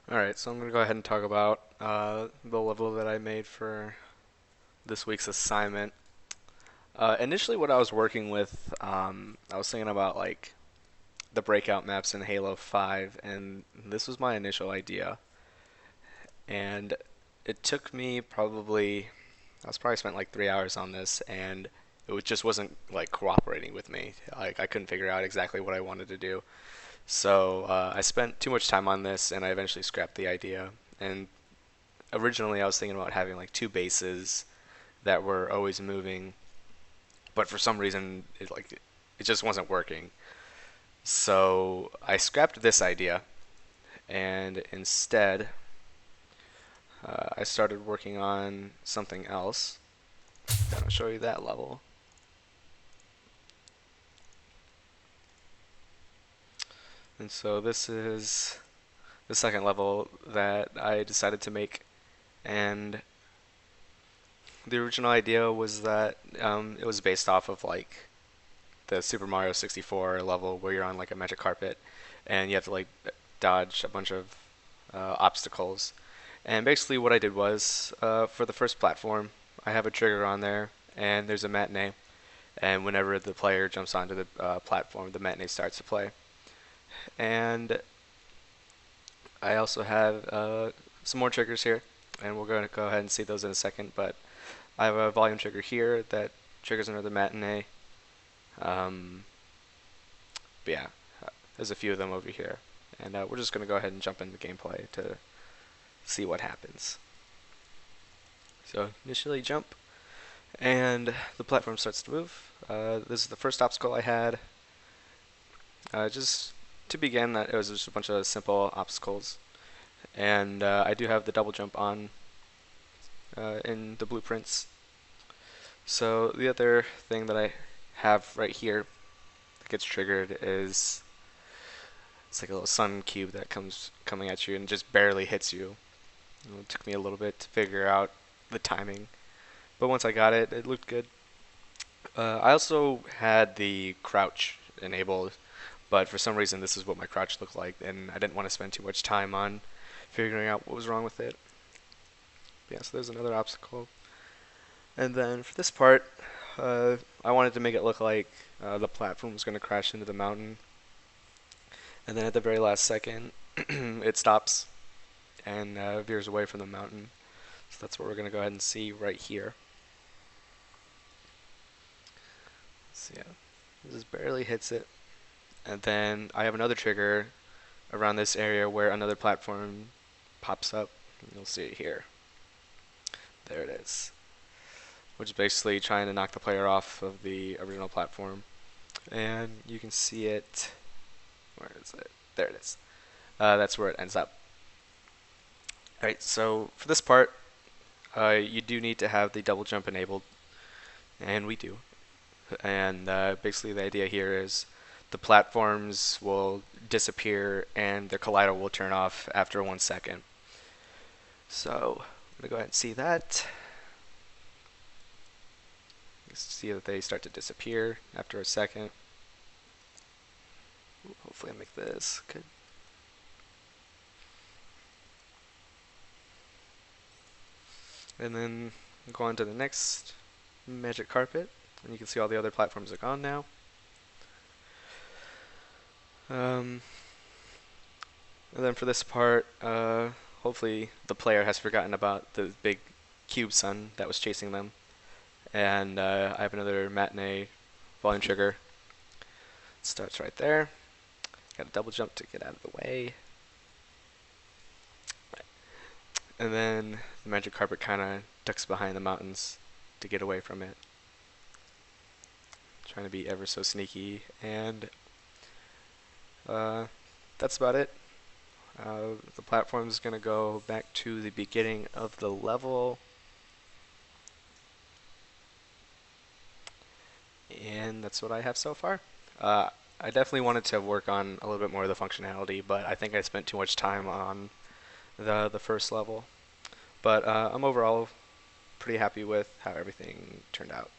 Alright, so I'm going to go ahead and talk about the level that I made for this week's assignment. Initially, what I was working with, I was thinking about like the breakout maps in Halo 5, and this was my initial idea. And it took me I was probably spent like 3 hours on this, and just wasn't like cooperating with me. Like I couldn't figure out exactly what I wanted to do. So I spent too much time on this, and I eventually scrapped the idea. And originally I was thinking about having like two bases that were always moving, but for some reason it just wasn't working. So I scrapped this idea and instead I started working on something else. And I'll show you that level. And so this is the second level that I decided to make, and the original idea was that it was based off of like the Super Mario 64 level where you're on like a magic carpet and you have to like dodge a bunch of obstacles. And basically, what I did was for the first platform, I have a trigger on there, and there's a matinee. And whenever the player jumps onto the platform, the matinee starts to play. And I also have some more triggers here, and we're going to go ahead and see those in a second. But I have a volume trigger here that triggers another matinee. Um, but yeah, there's a few of them over here. And we're just going to go ahead and jump into gameplay to see what happens. So initially jump, and the platform starts to move. This is the first obstacle I had. Just to begin, it was just a bunch of simple obstacles. And I do have the double jump on in the blueprints. So the other thing that I have right here that gets triggered is it's like a little sun cube that comes coming at you and just barely hits you. It took me a little bit to figure out the timing, but once I got it, it looked good. I also had the crouch enabled, but for some reason this is what my crouch looked like, and I didn't want to spend too much time on figuring out what was wrong with it. But yeah, so there's another obstacle. And then for this part, I wanted to make it look like the platform was going to crash into the mountain. And then at the very last second, it stops and veers away from the mountain. So that's what we're going to go ahead and see right here. So yeah, this just barely hits it. And then I have another trigger around this area where another platform pops up. You'll see it here. There it is. Which is basically trying to knock the player off of the original platform. And you can see it. Where is it? There it is. That's where it ends up. Alright, so for this part, you do need to have the double jump enabled, and we do. And basically the idea here is the platforms will disappear and the collider will turn off after 1 second. So I'm gonna go ahead and see that. You see that they start to disappear after a second. Ooh, hopefully I make this good. And then go on to the next magic carpet, and you can see all the other platforms are gone now. Um, and then for this part, hopefully the player has forgotten about the big cube sun that was chasing them. And I have another matinee volume trigger. It starts right there. Got a double jump to get out of the way. And then the magic carpet kind of ducks behind the mountains to get away from it. Trying to be ever so sneaky. And that's about it. The platform is going to go back to the beginning of the level. And that's what I have so far. I definitely wanted to work on a little bit more of the functionality, but I think I spent too much time on the first level. But I'm overall pretty happy with how everything turned out.